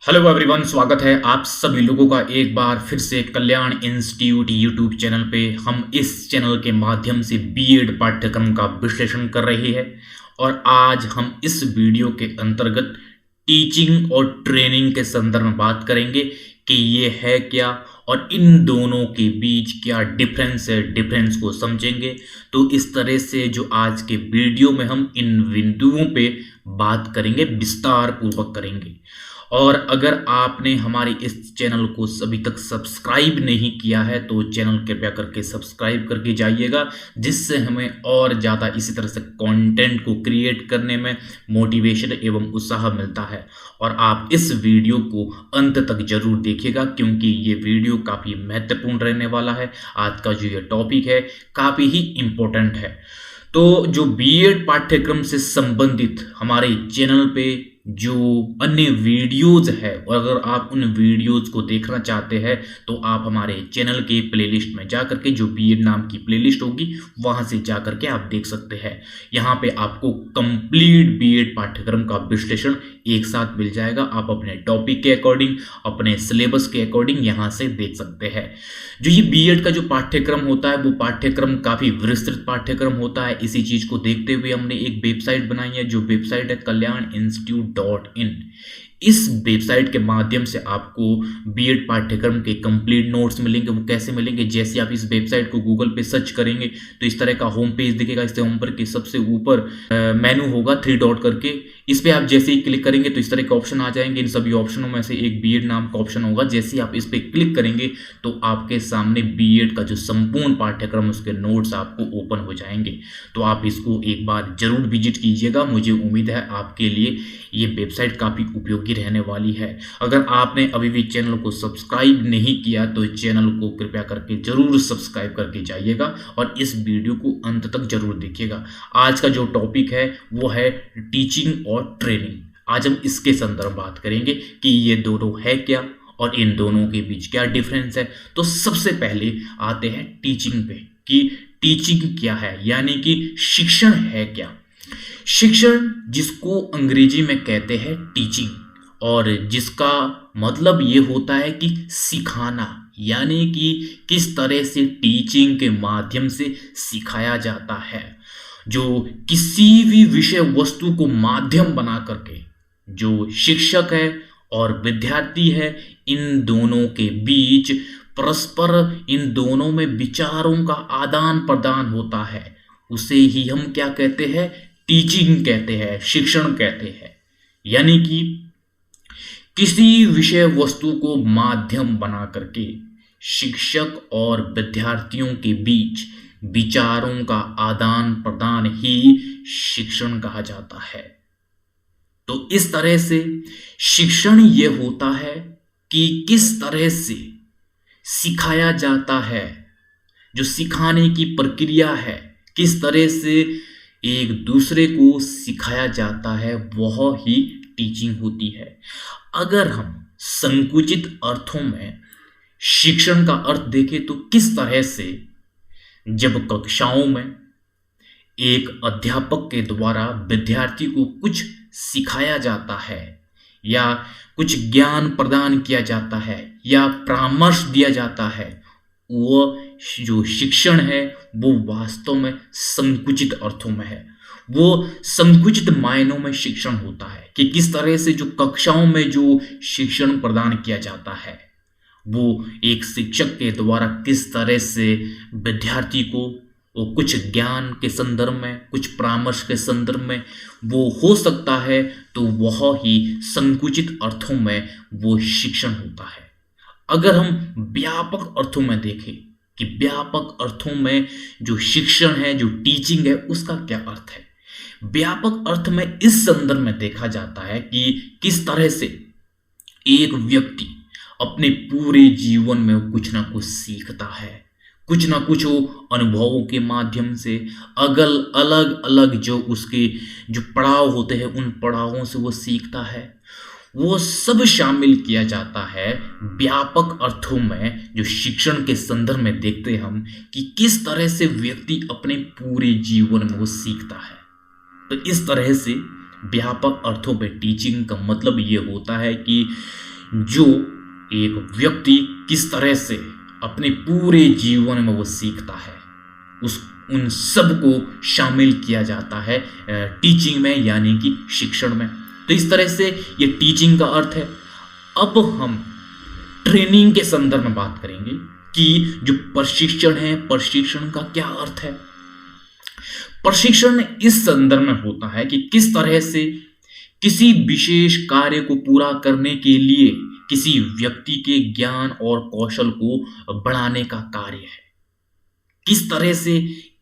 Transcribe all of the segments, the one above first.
Hello everyone, स्वागत है आप सभी लोगों का एक बार फिर से कल्याण इंस्टीट्यूट यूट्यूब चैनल पे। हम इस चैनल के माध्यम से बीएड पाठ्यक्रम का विश्लेषण कर रहे हैं और आज हम इस वीडियो के अंतर्गत टीचिंग और ट्रेनिंग के संदर्भ में बात करेंगे कि ये है क्या और इन दोनों के बीच क्या डिफरेंस है, डिफरेंस को समझेंगे। तो इस तरह से जो आज के वीडियो में हम इन बिंदुओं पे बात करेंगे, विस्तार पूर्वक करेंगे। और अगर आपने हमारे इस चैनल को अभी तक सब्सक्राइब नहीं किया है तो चैनल कृपया करके सब्सक्राइब करके जाइएगा, जिससे हमें और ज़्यादा इसी तरह से कंटेंट को क्रिएट करने में मोटिवेशन एवं उत्साह मिलता है। और आप इस वीडियो को अंत तक जरूर देखिएगा, क्योंकि ये वीडियो काफ़ी महत्वपूर्ण रहने वाला है। आज का जो ये टॉपिक है काफ़ी ही इम्पोर्टेंट है। तो जो बीएड पाठ्यक्रम से संबंधित हमारे चैनल पे जो अन्य वीडियोज है, और अगर आप उन वीडियोज को देखना चाहते हैं तो आप हमारे चैनल के प्लेलिस्ट में जा करके, जो बीएड नाम की प्लेलिस्ट होगी वहां से जा करके आप देख सकते हैं। यहाँ पे आपको कंप्लीट बीएड पाठ्यक्रम का विश्लेषण एक साथ मिल जाएगा। आप अपने टॉपिक के अकॉर्डिंग, अपने सिलेबस के अकॉर्डिंग यहाँ से देख सकते हैं। जो ये बीएड का जो पाठ्यक्रम होता है वो पाठ्यक्रम काफ़ी विस्तृत पाठ्यक्रम होता है। इसी चीज़ को देखते हुए हमने एक वेबसाइट बनाई है, जो वेबसाइट है kalyaninstitute.in। इस वेबसाइट के माध्यम से आपको बीएड पाठ्यक्रम के कंप्लीट नोट्स मिलेंगे। वो कैसे मिलेंगे? जैसे आप इस वेबसाइट को गूगल पे सर्च करेंगे तो इस तरह का होम पेज दिखेगा। इससे होम पर के सबसे ऊपर मेनू होगा 3 डॉट करके, इस पे आप जैसे ही क्लिक करेंगे तो इस तरह के ऑप्शन आ जाएंगे। इन सभी ऑप्शनों में से एक बीएड नाम का ऑप्शन होगा। जैसे ही आप इस पे क्लिक करेंगे तो आपके सामने बीएड का जो संपूर्ण पाठ्यक्रम, उसके नोट्स आपको ओपन हो जाएंगे। तो आप इसको एक बार जरूर विजिट कीजिएगा। मुझे उम्मीद है आपके लिए ये वेबसाइट काफ़ी उपयोगी रहने वाली है। अगर आपने अभी भी चैनल को सब्सक्राइब नहीं किया तो चैनल को कृपया करके जरूर सब्सक्राइब करके जाइएगा और इस वीडियो को अंत तक जरूर देखिएगा। आज का जो टॉपिक है वो है टीचिंग और ट्रेनिंग। आज हम इसके संदर्भ बात करेंगे कि ये दोनों है क्या और इन दोनों के बीच क्या डिफरेंस है। तो सबसे पहले आते हैं टीचिंग पे कि टीचिंग क्या है, यानी कि शिक्षण है क्या। शिक्षण जिसको अंग्रेजी में कहते हैं टीचिंग, और जिसका मतलब ये होता है कि सिखाना, यानी कि किस तरह से टीचिंग के माध्यम से सिखाया जाता है। जो किसी भी विषय वस्तु को माध्यम बना करके जो शिक्षक है और विद्यार्थी है, इन दोनों के बीच परस्पर इन दोनों में विचारों का आदान प्रदान होता है, उसे ही हम क्या कहते हैं? टीचिंग कहते हैं, शिक्षण कहते हैं। यानी कि किसी विषय वस्तु को माध्यम बना करके शिक्षक और विद्यार्थियों के बीच विचारों का आदान प्रदान ही शिक्षण कहा जाता है। तो इस तरह से शिक्षण ये होता है कि किस तरह से सिखाया जाता है, जो सिखाने की प्रक्रिया है, किस तरह से एक दूसरे को सिखाया जाता है, वह ही टीचिंग होती है। अगर हम संकुचित अर्थों में शिक्षण का अर्थ देखें तो किस तरह से जब कक्षाओं में एक अध्यापक के द्वारा विद्यार्थी को कुछ सिखाया जाता है या कुछ ज्ञान प्रदान किया जाता है या परामर्श दिया जाता है, वो जो शिक्षण है वो वास्तव में संकुचित अर्थों में है। वो संकुचित मायनों में शिक्षण होता है कि किस तरह से जो कक्षाओं में जो शिक्षण प्रदान किया जाता है, वो एक शिक्षक के द्वारा किस तरह से विद्यार्थी को वो कुछ ज्ञान के संदर्भ में, कुछ परामर्श के संदर्भ में वो हो सकता है, तो वह ही संकुचित अर्थों में वो शिक्षण होता है। अगर हम व्यापक अर्थों में देखें कि व्यापक अर्थों में जो शिक्षण है, जो टीचिंग है, उसका क्या अर्थ है, व्यापक अर्थ में इस संदर्भ में देखा जाता है कि किस तरह से एक व्यक्ति अपने पूरे जीवन में कुछ ना कुछ सीखता है, कुछ ना कुछ वो अनुभवों के माध्यम से अलग अलग जो उसके जो पड़ाव होते हैं, उन पड़ावों से वो सीखता है। वो सब शामिल किया जाता है व्यापक अर्थों में। जो शिक्षण के संदर्भ में देखते हैं हम कि किस तरह से व्यक्ति अपने पूरे जीवन में वो सीखता है। तो इस तरह से व्यापक अर्थों में टीचिंग का मतलब ये होता है कि जो एक व्यक्ति किस तरह से अपने पूरे जीवन में वो सीखता है, उस उन सब को शामिल किया जाता है टीचिंग में, यानी कि शिक्षण में। तो इस तरह से ये टीचिंग का अर्थ है। अब हम ट्रेनिंग के संदर्भ में बात करेंगे कि जो प्रशिक्षण है, प्रशिक्षण का क्या अर्थ है। प्रशिक्षण इस संदर्भ में होता है कि किस तरह से किसी विशेष कार्य को पूरा करने के लिए किसी व्यक्ति के ज्ञान और कौशल को बढ़ाने का कार्य है। किस तरह से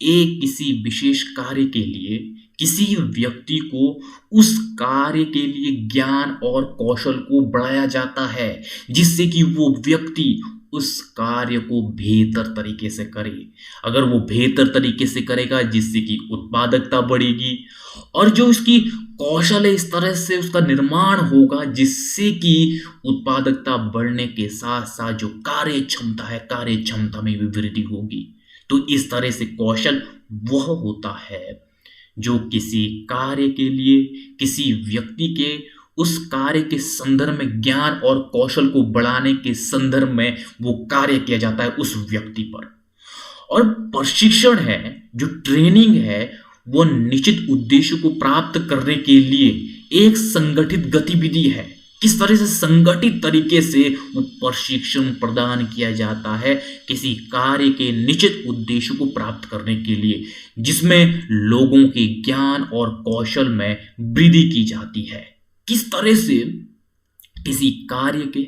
एक किसी विशेष कार्य के लिए किसी व्यक्ति को उस कार्य के लिए ज्ञान और कौशल को बढ़ाया जाता है, जिससे कि वो व्यक्ति उस कार्य को बेहतर तरीके से करे। अगर वो बेहतर तरीके से करेगा, जिससे कि उत्पादकता बढ़ेगी, और जो इसकी कौशल है इस तरह से उसका निर्माण होगा, जिससे कि उत्पादकता बढ़ने के साथ साथ जो कार्य क्षमता है, कार्य क्षमता में भी वृद्धि होगी। तो इस तरह से कौशल वह होता है जो किसी कार्य के लिए किसी व्यक्ति के उस कार्य के संदर्भ में ज्ञान और कौशल को बढ़ाने के संदर्भ में वो कार्य किया जाता है उस व्यक्ति पर। और प्रशिक्षण है, जो ट्रेनिंग है, वो निश्चित उद्देश्य को प्राप्त करने के लिए एक संगठित गतिविधि है। किस तरह से संगठित तरीके से वो प्रशिक्षण प्रदान किया जाता है किसी कार्य के निश्चित उद्देश्य को प्राप्त करने के लिए, जिसमें लोगों के ज्ञान और कौशल में वृद्धि की जाती है। किस तरह से किसी कार्य के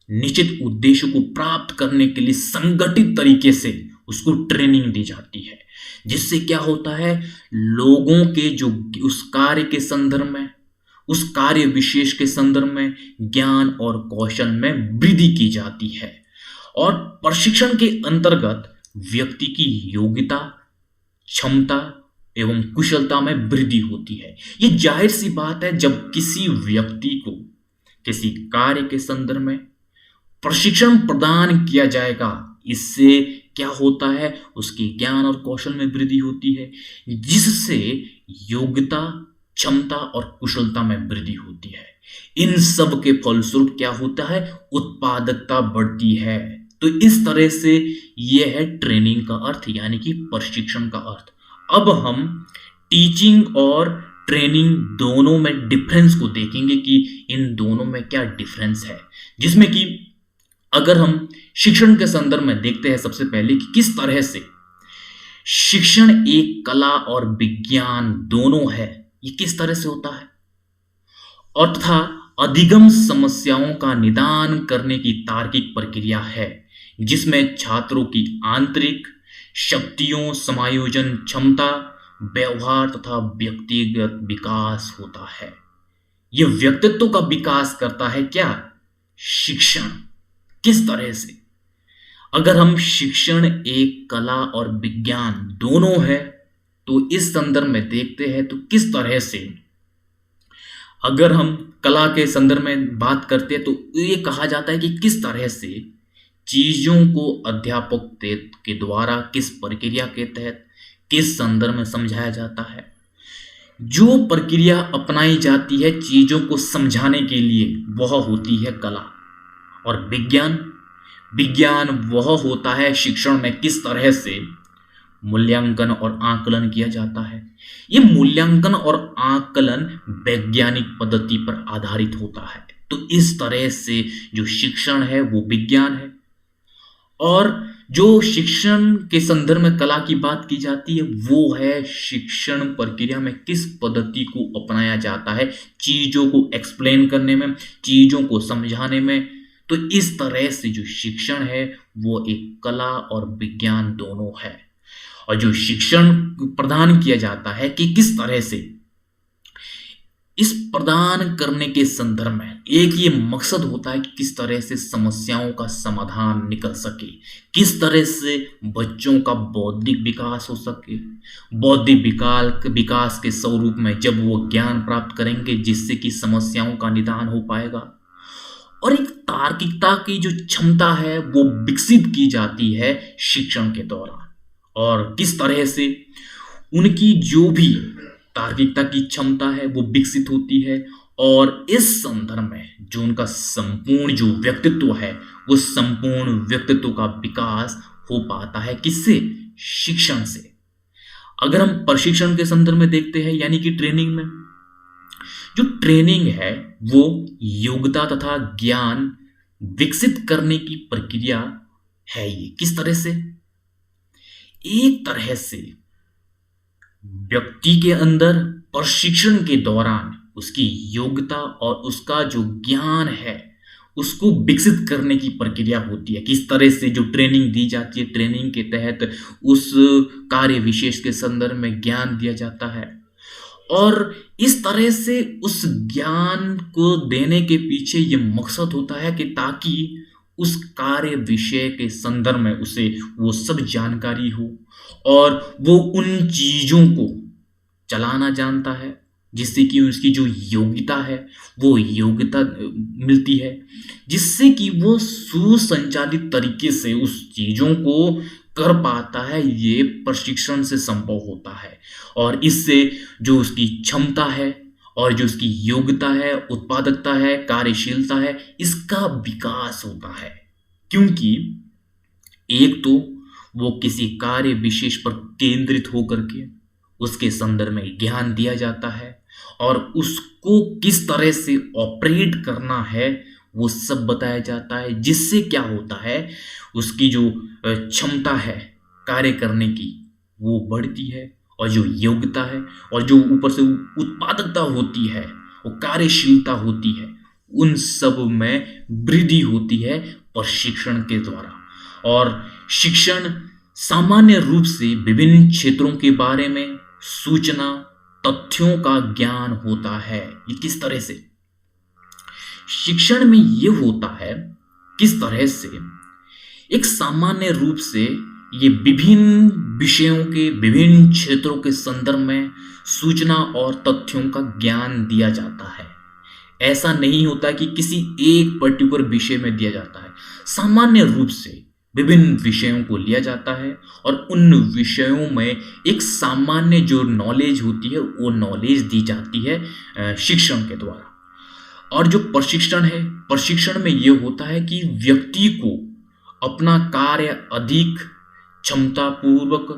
निश्चित उद्देश्य को प्राप्त करने के लिए संगठित तरीके से उसको ट्रेनिंग दी जाती है, जिससे क्या होता है, लोगों के जो उस कार्य के संदर्भ में, उस कार्य विशेष के संदर्भ में ज्ञान और कौशल में वृद्धि की जाती है। और प्रशिक्षण के अंतर्गत व्यक्ति की योग्यता, क्षमता एवं कुशलता में वृद्धि होती है। ये जाहिर सी बात है, जब किसी व्यक्ति को किसी कार्य के संदर्भ में प्रशिक्षण प्रदान किया जाएगा, इससे क्या होता है, उसके ज्ञान और कौशल में वृद्धि होती है, जिससे योग्यता, क्षमता और कुशलता में वृद्धि होती है। इन सब के फलस्वरूप क्या होता है, उत्पादकता बढ़ती है। तो इस तरह से यह है ट्रेनिंग का अर्थ, यानी कि प्रशिक्षण का अर्थ। अब हम टीचिंग और ट्रेनिंग दोनों में डिफरेंस को देखेंगे कि इन दोनों में क्या डिफरेंस है, जिसमें कि अगर हम शिक्षण के संदर्भ में देखते हैं सबसे पहले कि किस तरह से शिक्षण एक कला और विज्ञान दोनों है। ये किस तरह से होता है, और तथा अधिगम समस्याओं का निदान करने की तार्किक प्रक्रिया है, जिसमें छात्रों की आंतरिक शक्तियों, समायोजन क्षमता, व्यवहार तथा व्यक्तिगत विकास होता है। यह व्यक्तित्व का विकास करता है क्या, शिक्षण। किस तरह से, अगर हम शिक्षण एक कला और विज्ञान दोनों है, तो इस संदर्भ में देखते हैं तो किस तरह से, अगर हम कला के संदर्भ में बात करते हैं तो ये कहा जाता है कि किस तरह से चीजों को अध्यापक के द्वारा किस प्रक्रिया के तहत किस संदर्भ में समझाया जाता है। जो प्रक्रिया अपनाई जाती है चीजों को समझाने के लिए, वह होती है कला। और विज्ञान वह होता है शिक्षण में किस तरह से मूल्यांकन और आकलन किया जाता है। यह मूल्यांकन और आकलन वैज्ञानिक पद्धति पर आधारित होता है। तो इस तरह से जो शिक्षण है वो विज्ञान है। और जो शिक्षण के संदर्भ में कला की बात की जाती है, वो है शिक्षण प्रक्रिया में किस पद्धति को अपनाया जाता है चीजों को एक्सप्लेन करने में, चीजों को समझाने में। तो इस तरह से जो शिक्षण है वो एक कला और विज्ञान दोनों है। और जो शिक्षण प्रदान किया जाता है कि किस तरह से, इस प्रदान करने के संदर्भ में एक ये मकसद होता है कि किस तरह से समस्याओं का समाधान निकल सके, किस तरह से बच्चों का बौद्धिक विकास हो सके। बौद्धिक विकास के स्वरूप में जब वो ज्ञान प्राप्त करेंगे, जिससे कि समस्याओं का निदान हो पाएगा। और एक तार्किकता की जो क्षमता है वो विकसित की जाती है शिक्षण के दौरान। और किस तरह से उनकी जो भी तार्किकता की क्षमता है वो विकसित होती है। और इस संदर्भ में जो उनका संपूर्ण जो व्यक्तित्व है वो संपूर्ण व्यक्तित्व का विकास हो पाता है। किससे? शिक्षण से। अगर हम प्रशिक्षण के संदर्भ में देखते हैं यानी कि ट्रेनिंग में, जो ट्रेनिंग है वो योग्यता तथा ज्ञान विकसित करने की प्रक्रिया है। ये किस तरह से? एक तरह से व्यक्ति के अंदर प्रशिक्षण के दौरान उसकी योग्यता और उसका जो ज्ञान है उसको विकसित करने की प्रक्रिया होती है। किस तरह से? जो ट्रेनिंग दी जाती है, ट्रेनिंग के तहत उस कार्य विशेष के संदर्भ में ज्ञान दिया जाता है और इस तरह से उस ज्ञान को देने के पीछे ये मकसद होता है कि ताकि उस कार्य विषय के संदर्भ में उसे वो सब जानकारी हो और वो उन चीजों को चलाना जानता है जिससे कि उसकी जो योग्यता है वो योग्यता मिलती है, जिससे कि वो सुसंचालित तरीके से उस चीजों को कर पाता है। ये प्रशिक्षण से संभव होता है और इससे जो उसकी क्षमता है और जो उसकी योग्यता है, उत्पादकता है, कार्यशीलता है, इसका विकास होता है। क्योंकि एक तो वो किसी कार्य विशेष पर केंद्रित होकर के उसके संदर्भ में ज्ञान दिया जाता है और उसको किस तरह से ऑपरेट करना है वो सब बताया जाता है, जिससे क्या होता है उसकी जो क्षमता है कार्य करने की वो बढ़ती है और जो योग्यता है और जो ऊपर से उत्पादकता होती है, वो कार्यशीलता होती है, उन सब में वृद्धि होती है प्रशिक्षण के द्वारा। और शिक्षण सामान्य रूप से विभिन्न क्षेत्रों के बारे में सूचना, तथ्यों का ज्ञान होता है। ये किस तरह से? शिक्षण में ये होता है किस तरह से एक सामान्य रूप से ये विभिन्न विषयों के, विभिन्न क्षेत्रों के संदर्भ में सूचना और तथ्यों का ज्ञान दिया जाता है। ऐसा नहीं होता कि किसी एक पर्टिकुलर विषय में दिया जाता है, सामान्य रूप से विभिन्न विषयों को लिया जाता है और उन विषयों में एक सामान्य जो नॉलेज होती है वो नॉलेज दी जाती है शिक्षण के द्वारा। और जो प्रशिक्षण है, प्रशिक्षण में ये होता है कि व्यक्ति को अपना कार्य अधिक क्षमतापूर्वक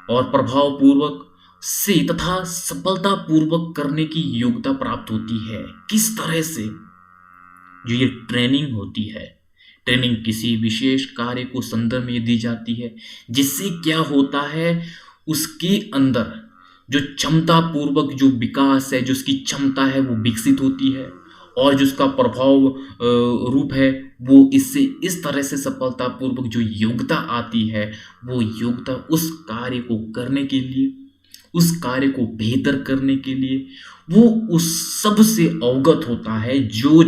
और प्रभावपूर्वक से तथा सफलतापूर्वक करने की योग्यता प्राप्त होती है। किस तरह से? जो ये ट्रेनिंग होती है, ट्रेनिंग किसी विशेष कार्य को संदर्भ में दी जाती है, जिससे क्या होता है उसके अंदर जो क्षमतापूर्वक जो विकास है, जो उसकी क्षमता है वो विकसित होती है और जो उसका प्रभाव रूप है वो इससे इस तरह से सफलतापूर्वक जो योग्यता आती है वो योग्यता उस कार्य को करने के लिए, उस कार्य को बेहतर करने के लिए वो उस सब से अवगत होता है जो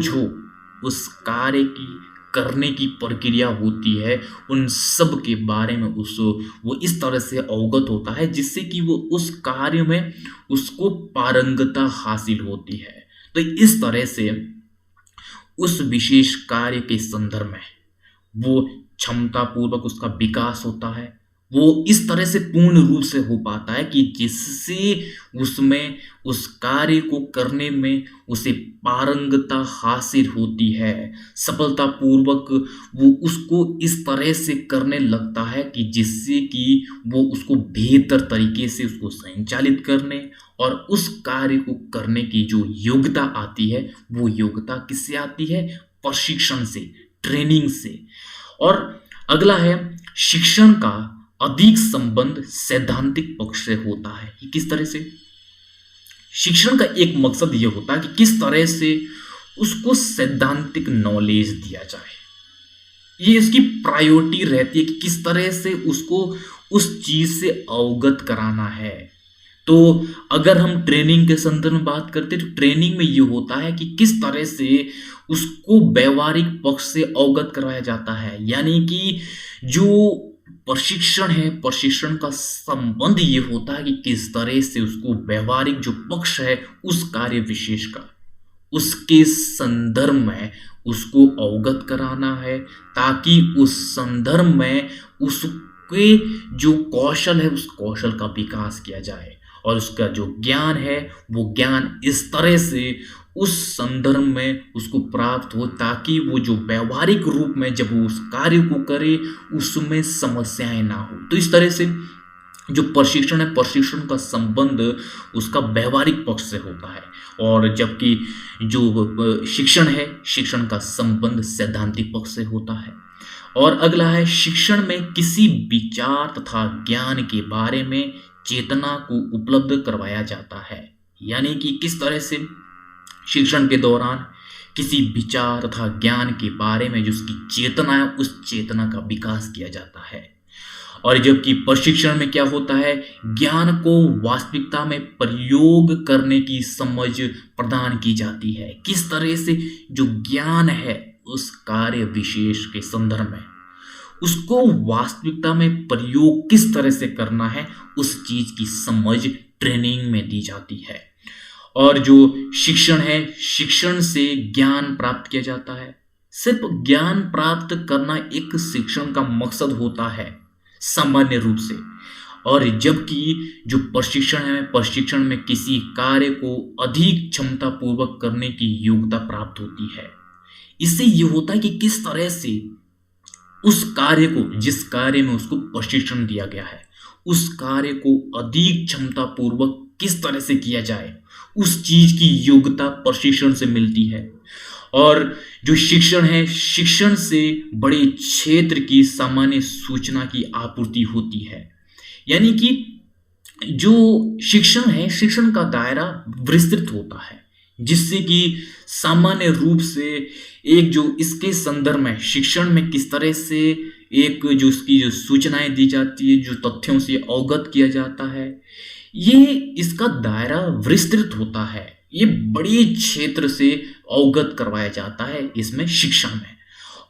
उस कार्य की करने की प्रक्रिया होती है, उन सब के बारे में वो इस तरह से अवगत होता है जिससे कि वो उस कार्य में उसको पारंगता हासिल होती है। तो इस तरह से उस विशेष कार्य के संदर्भ में वो क्षमतापूर्वक उसका विकास होता है, वो इस तरह से पूर्ण रूप से हो पाता है कि जिससे उसमें उस कार्य को करने में उसे पारंगता हासिल होती है, सफलतापूर्वक वो उसको इस तरह से करने लगता है कि जिससे कि वो उसको बेहतर तरीके से उसको संचालित करने और उस कार्य को करने की जो योग्यता आती है वो योग्यता किससे आती है? प्रशिक्षण से, ट्रेनिंग से। और अगला है शिक्षण का अधिक संबंध सैद्धांतिक पक्ष से होता है। ये किस तरह से? शिक्षण का एक मकसद ये होता है कि किस तरह से उसको सैद्धांतिक नॉलेज दिया जाए, ये इसकी प्रायोरिटी रहती है कि किस तरह से उसको उस चीज से अवगत कराना है। तो अगर हम ट्रेनिंग के संदर्भ में बात करते हैं तो ट्रेनिंग में ये होता है कि किस तरह से उसको व्यवहारिक पक्ष से अवगत कराया जाता है, यानी कि जो प्रशिक्षण है, प्रशिक्षण का संबंध ये होता है कि किस तरह से उसको व्यवहारिक जो पक्ष है उस कार्य विशेष का, उसके संदर्भ में उसको अवगत कराना है ताकि उस संदर्भ में उसके जो कौशल है उस कौशल का विकास किया जाए और उसका जो ज्ञान है वो ज्ञान इस तरह से उस संदर्भ में उसको प्राप्त हो ताकि वो जो व्यवहारिक रूप में जब वो उस कार्य को करे उसमें समस्याएं ना हो। तो इस तरह से जो प्रशिक्षण है, प्रशिक्षण का संबंध उसका व्यवहारिक पक्ष से होता है, और जबकि जो शिक्षण है, शिक्षण का संबंध सैद्धांतिक पक्ष से होता है। और अगला है, शिक्षण में किसी विचार तथा ज्ञान के बारे में चेतना को उपलब्ध करवाया जाता है। यानी कि किस तरह से शिक्षण के दौरान किसी विचार तथा ज्ञान के बारे में जो उसकी चेतना है उस चेतना का विकास किया जाता है। और जबकि प्रशिक्षण में क्या होता है, ज्ञान को वास्तविकता में प्रयोग करने की समझ प्रदान की जाती है। किस तरह से जो ज्ञान है उस कार्य विशेष के संदर्भ में उसको वास्तविकता में प्रयोग किस तरह से करना है उस चीज की समझ ट्रेनिंग में दी जाती है। और जो शिक्षण है, शिक्षण से ज्ञान प्राप्त किया जाता है। सिर्फ ज्ञान प्राप्त करना एक शिक्षण का मकसद होता है सामान्य रूप से, और जबकि जो प्रशिक्षण है, प्रशिक्षण में किसी कार्य को अधिक क्षमता पूर्वक करने की योग्यता प्राप्त होती है। इससे ये होता है कि किस तरह से उस कार्य को, जिस कार्य में उसको प्रशिक्षण दिया गया है, उस कार्य को अधिक क्षमता पूर्वक किस तरह से किया जाए, उस चीज की योग्यता प्रशिक्षण से मिलती है। और जो शिक्षण है, शिक्षण से बड़े क्षेत्र की सामान्य सूचना की आपूर्ति होती है। यानी कि जो शिक्षण है, शिक्षण का दायरा विस्तृत होता है, जिससे कि सामान्य रूप से एक जो इसके संदर्भ में शिक्षण में किस तरह से एक जो उसकी जो सूचनाएं दी जाती है, जो तथ्यों से अवगत किया जाता है, ये इसका दायरा विस्तृत होता है। ये बड़े क्षेत्र से अवगत करवाया जाता है इसमें शिक्षा में।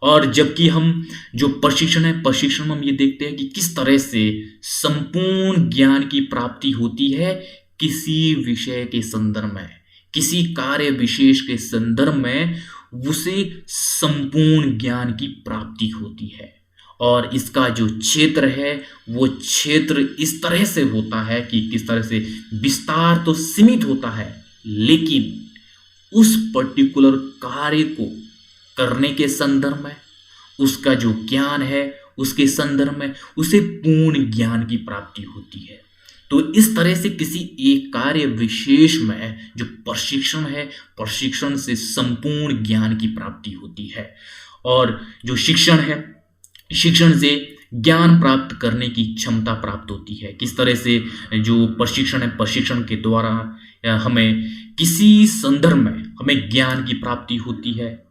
और जबकि हम जो प्रशिक्षण है, प्रशिक्षण में हम ये देखते हैं कि किस तरह से संपूर्ण ज्ञान की प्राप्ति होती है किसी विषय के संदर्भ में, किसी कार्य विशेष के संदर्भ में उसे संपूर्ण ज्ञान की प्राप्ति होती है। और इसका जो क्षेत्र है वो क्षेत्र इस तरह से होता है कि किस तरह से विस्तार तो सीमित होता है, लेकिन उस पर्टिकुलर कार्य को करने के संदर्भ में, उसका जो ज्ञान है उसके संदर्भ में उसे पूर्ण ज्ञान की प्राप्ति होती है। तो इस तरह से किसी एक कार्य विशेष में जो प्रशिक्षण है, प्रशिक्षण से संपूर्ण ज्ञान की प्राप्ति होती है। और जो शिक्षण है, शिक्षण से ज्ञान प्राप्त करने की क्षमता प्राप्त होती है। किस तरह से जो प्रशिक्षण है, प्रशिक्षण के द्वारा हमें किसी संदर्भ में हमें ज्ञान की प्राप्ति होती है।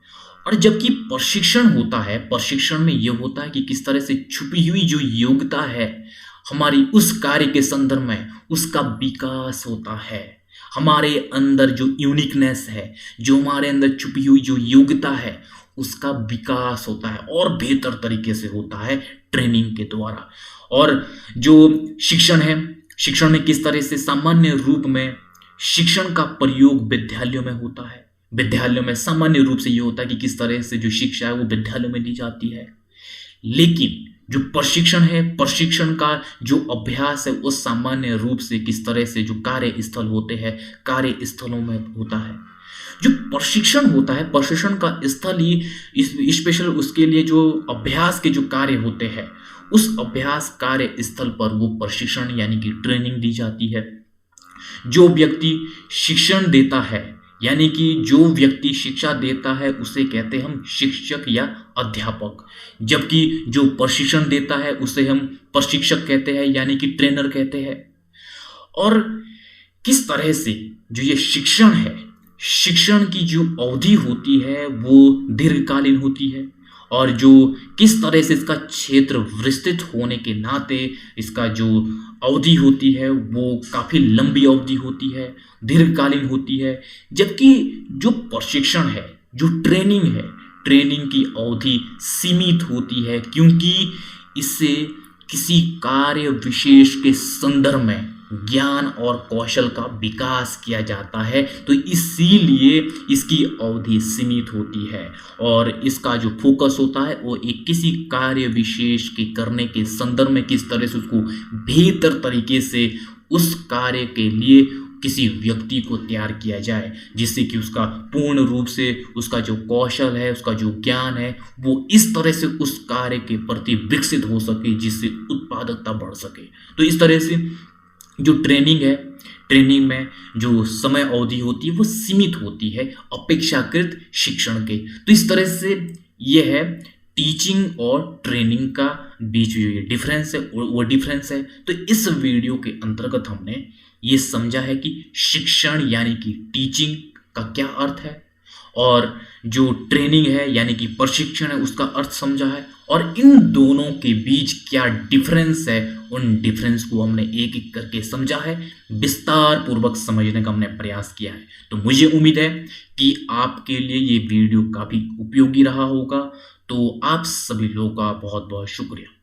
और जबकि प्रशिक्षण होता है, प्रशिक्षण में यह होता है कि किस तरह से छुपी हुई जो योग्यता है हमारी उस कार्य के संदर्भ में उसका विकास होता है। हमारे अंदर जो यूनिकनेस है, जो हमारे अंदर छुपी हुई जो योग्यता है उसका विकास होता है और बेहतर तरीके से होता है ट्रेनिंग के द्वारा। और जो शिक्षण है, शिक्षण में किस तरह से सामान्य रूप में शिक्षण का प्रयोग विद्यालयों में होता है। विद्यालयों में सामान्य रूप से ये होता है कि किस तरह से जो शिक्षा है वो विद्यालयों में दी जाती है, लेकिन जो प्रशिक्षण है, प्रशिक्षण का जो अभ्यास है वो सामान्य रूप से किस तरह से जो कार्य स्थल होते हैं, कार्य स्थलों में होता है। जो प्रशिक्षण होता है, प्रशिक्षण का स्थल ही स्पेशल उसके लिए जो अभ्यास के जो कार्य होते हैं उस अभ्यास कार्य स्थल पर वो प्रशिक्षण यानी कि ट्रेनिंग दी जाती है। जो व्यक्ति शिक्षण देता है यानी कि जो व्यक्ति शिक्षा देता है उसे कहते हैं हम शिक्षक या अध्यापक, जबकि जो प्रशिक्षण देता है उसे हम प्रशिक्षक कहते हैं यानी कि ट्रेनर कहते हैं। और किस तरह से जो ये शिक्षण है, शिक्षण की जो अवधि होती है वो दीर्घकालीन होती है, और जो किस तरह से इसका क्षेत्र विस्तृत होने के नाते इसका जो अवधि होती है वो काफ़ी लंबी अवधि होती है, दीर्घकालीन होती है। जबकि जो प्रशिक्षण है, जो ट्रेनिंग है, ट्रेनिंग की अवधि सीमित होती है, क्योंकि इससे किसी कार्य विशेष के संदर्भ में ज्ञान और कौशल का विकास किया जाता है, तो इसीलिए इसकी अवधि सीमित होती है। और इसका जो फोकस होता है वो एक किसी कार्य विशेष के करने के संदर्भ में किस तरह से उसको बेहतर तरीके से उस कार्य के लिए किसी व्यक्ति को तैयार किया जाए, जिससे कि उसका पूर्ण रूप से उसका जो कौशल है, उसका जो ज्ञान है, वो इस तरह से उस कार्य के प्रति विकसित हो सके जिससे उत्पादकता बढ़ सके। तो इस तरह से जो ट्रेनिंग है, ट्रेनिंग में जो समय अवधि होती है वो सीमित होती है अपेक्षाकृत शिक्षण के। तो इस तरह से ये है टीचिंग और ट्रेनिंग का बीच जो ये डिफरेंस है वो डिफरेंस है। तो इस वीडियो के अंतर्गत हमने ये समझा है कि शिक्षण यानी कि टीचिंग का क्या अर्थ है, और जो ट्रेनिंग है यानी कि प्रशिक्षण है उसका अर्थ समझा है, और इन दोनों के बीच क्या डिफरेंस है, उन डिफरेंस को हमने एक एक करके समझा है, विस्तार पूर्वक समझने का हमने प्रयास किया है। तो मुझे उम्मीद है कि आपके लिए ये वीडियो काफ़ी उपयोगी रहा होगा। तो आप सभी लोगों का बहुत बहुत शुक्रिया।